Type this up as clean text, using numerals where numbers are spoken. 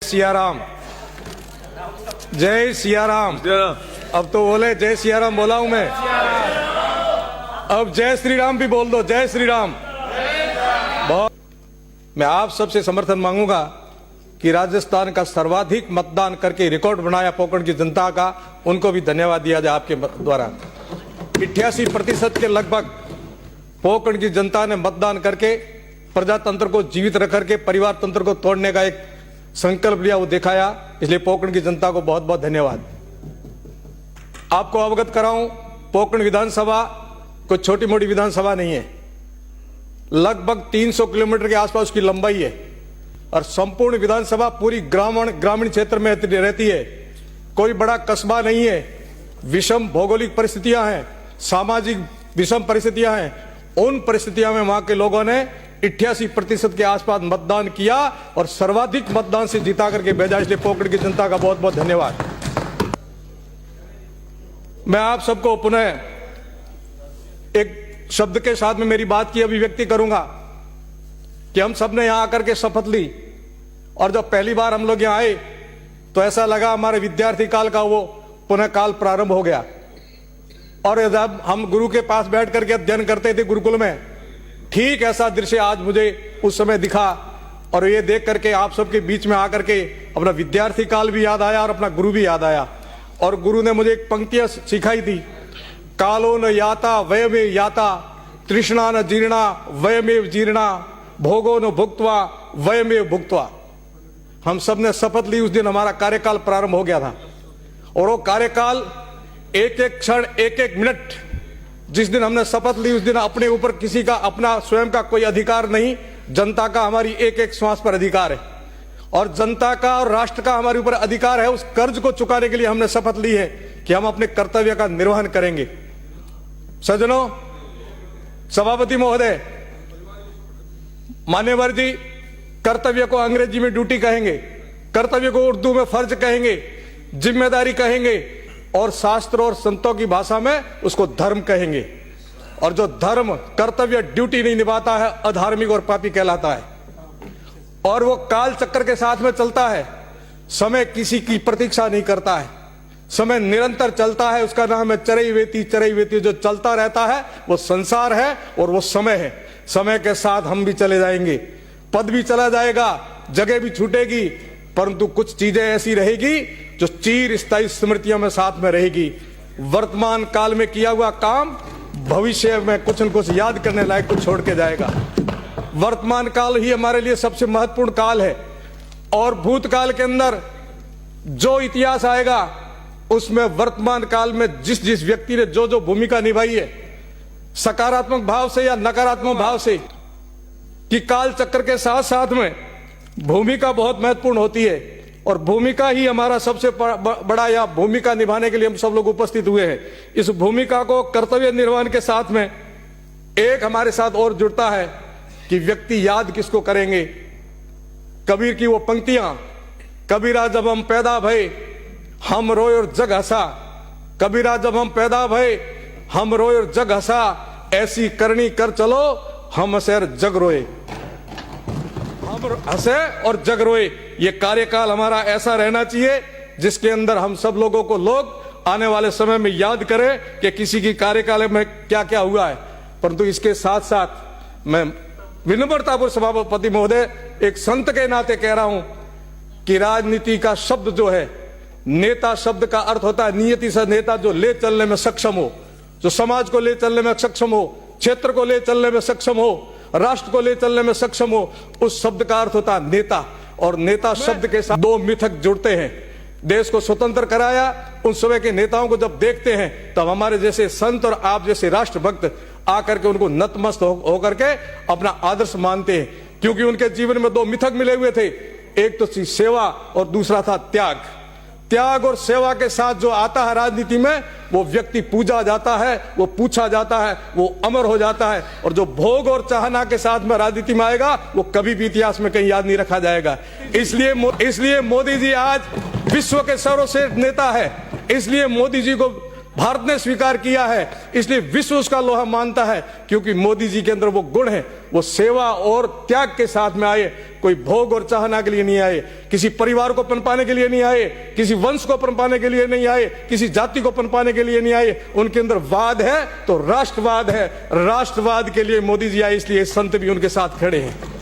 सिया राम, जय सिया राम। अब तो बोले जय सिया राम बोला हूं मैं, अब जय श्री राम भी बोल दो, जय श्री राम। बहुत मैं आप सबसे समर्थन मांगूंगा कि राजस्थान का सर्वाधिक मतदान करके रिकॉर्ड बनाया पोकरण की जनता का, उनको भी धन्यवाद दिया जाए आपके द्वारा। 88% के लगभग पोकरण की जनता ने मतदान करके प्रजातंत्र को जीवित रख करके परिवार तंत्र को तोड़ने का एक संकल्प लिया, वो दिखाया। इसलिए पोकरण की जनता को बहुत बहुत धन्यवाद। आपको अवगत कराऊं, पोकरण विधानसभा कोई छोटी मोटी विधानसभा नहीं है। लगभग 300 किलोमीटर के आसपास की लंबाई है और संपूर्ण विधानसभा पूरी ग्रामीण क्षेत्र में रहती है। कोई बड़ा कस्बा नहीं है। विषम भौगोलिक परिस्थितियां हैं, सामाजिक विषम परिस्थितियां हैं। उन परिस्थितियों में वहां के लोगों ने 88% के आसपास मतदान किया और सर्वाधिक मतदान से जीता करके भेजा। इसलिए पोकरण की जनता का बहुत बहुत धन्यवाद। मैं आप सबको पुनः एक शब्द के साथ में मेरी बात की अभिव्यक्ति करूंगा कि हम सब ने यहां आकर के शपथ ली और जब पहली बार हम लोग यहां आए तो ऐसा लगा हमारे विद्यार्थी काल का वो पुनः काल प्रारंभ हो गया। और जब हम गुरु के पास बैठ करके अध्ययन करते थे गुरुकुल में, ठीक ऐसा दृश्य आज मुझे उस समय दिखा। और ये देख करके आप सबके बीच में आकर के अपना विद्यार्थी काल भी याद आया और अपना गुरु भी याद आया। और गुरु ने मुझे एक पंक्तियां सिखाई थी, कालो न याता वयमेव याता, तृष्णा न जीर्णा वयमेव जीर्णा, भोगो न भुक्त्वा वयमेव भुक्त्वा। हम सब ने शपथ ली, उस दिन हमारा कार्यकाल प्रारंभ हो गया था। और वो कार्यकाल एक एक क्षण, एक एक मिनट, जिस दिन हमने शपथ ली उस दिन अपने ऊपर किसी का अपना स्वयं का कोई अधिकार नहीं। जनता का हमारी एक एक श्वास पर अधिकार है और जनता का और राष्ट्र का हमारे ऊपर अधिकार है। उस कर्ज को चुकाने के लिए हमने शपथ ली है कि हम अपने कर्तव्य का निर्वहन करेंगे। सज्जनों, सभापति महोदय, मान्यवर जी, कर्तव्य को अंग्रेजी में ड्यूटी कहेंगे, कर्तव्य को उर्दू में फर्ज कहेंगे, जिम्मेदारी कहेंगे और शास्त्र और संतों की भाषा में उसको धर्म कहेंगे। और जो धर्म, कर्तव्य, ड्यूटी नहीं निभाता है अधार्मिक और पापी कहलाता है। और वो काल चक्र के साथ में चलता है। समय किसी की प्रतीक्षा नहीं करता है, समय निरंतर चलता है। उसका नाम है चरैवेति। चरैवेति जो चलता रहता है वो संसार है और वो समय है। समय के साथ हम भी चले जाएंगे, पद भी चला जाएगा, जगह भी छूटेगी, परंतु कुछ चीजें ऐसी रहेगी जो चिर स्थायी स्मृतियों में साथ में रहेगी। वर्तमान काल में किया हुआ काम भविष्य में कुछ न कुछ याद करने लायक कुछ छोड़ के जाएगा। वर्तमान काल ही हमारे लिए सबसे महत्वपूर्ण काल है। और भूतकाल के अंदर जो इतिहास आएगा उसमें वर्तमान काल में जिस जिस व्यक्ति ने जो जो भूमिका निभाई है, सकारात्मक भाव से या नकारात्मक भाव से, कि काल चक्र के साथ साथ में भूमिका बहुत महत्वपूर्ण होती है। और भूमिका ही हमारा सबसे बड़ा, या भूमिका निभाने के लिए हम सब लोग उपस्थित हुए हैं। इस भूमिका को कर्तव्य निर्वहन के साथ में एक हमारे साथ और जुड़ता है कि व्यक्ति याद किसको करेंगे। कबीर की वो पंक्तियां, कबीरा जब हम पैदा भये हम रोए और जग हंसा, कबीरा जब हम पैदा भये हम रोए और जग हंसा, ऐसी करनी कर चलो हम हंसे और जग रोए। हम हंसे और जग रोए, ये कार्यकाल हमारा ऐसा रहना चाहिए जिसके अंदर हम सब लोगों को लोग आने वाले समय में याद करें कि किसी की कार्यकाल में क्या क्या हुआ है। परंतु इसके साथ साथ मैं विनम्रतापूर्वक सभापति महोदय एक संत के नाते कह रहा हूं कि राजनीति का शब्द जो है, नेता शब्द का अर्थ होता है नियति से नेता, जो ले चलने में सक्षम हो, जो समाज को ले चलने में सक्षम हो, क्षेत्र को ले चलने में सक्षम हो, राष्ट्र को ले चलने में सक्षम हो। उस शब्द का अर्थ होता है नेता। और नेता शब्द के साथ दो मिथक जुड़ते हैं। देश को स्वतंत्र कराया, उन समय के नेताओं को जब देखते हैं तब हमारे जैसे संत और आप जैसे राष्ट्रभक्त आकर के उनको नतमस्त होकर के अपना आदर्श मानते हैं, क्योंकि उनके जीवन में दो मिथक मिले हुए थे। एक तो थी सेवा और दूसरा था त्याग। त्याग और सेवा के साथ जो आता है राजनीति में, वो व्यक्ति पूजा जाता है, वो पूछा जाता है, वो अमर हो जाता है। और जो भोग और चाहना के साथ में राजनीति में आएगा वो कभी भी इतिहास में कहीं याद नहीं रखा जाएगा। इसलिए मोदी जी आज विश्व के सर्वश्रेष्ठ नेता है। इसलिए मोदी जी को भारत ने स्वीकार किया है, इसलिए विश्व उसका लोहा मानता है, क्योंकि मोदी जी के अंदर वो गुण है। वो सेवा और त्याग के साथ में आए, कोई भोग और चाहना के लिए नहीं आए, किसी परिवार को पनपाने के लिए नहीं आए, किसी वंश को पनपाने के लिए नहीं आए, किसी जाति को पनपाने के लिए नहीं आए। उनके अंदर वाद है तो राष्ट्रवाद है, राष्ट्रवाद के लिए मोदी जी आए, इसलिए संत भी उनके साथ खड़े हैं।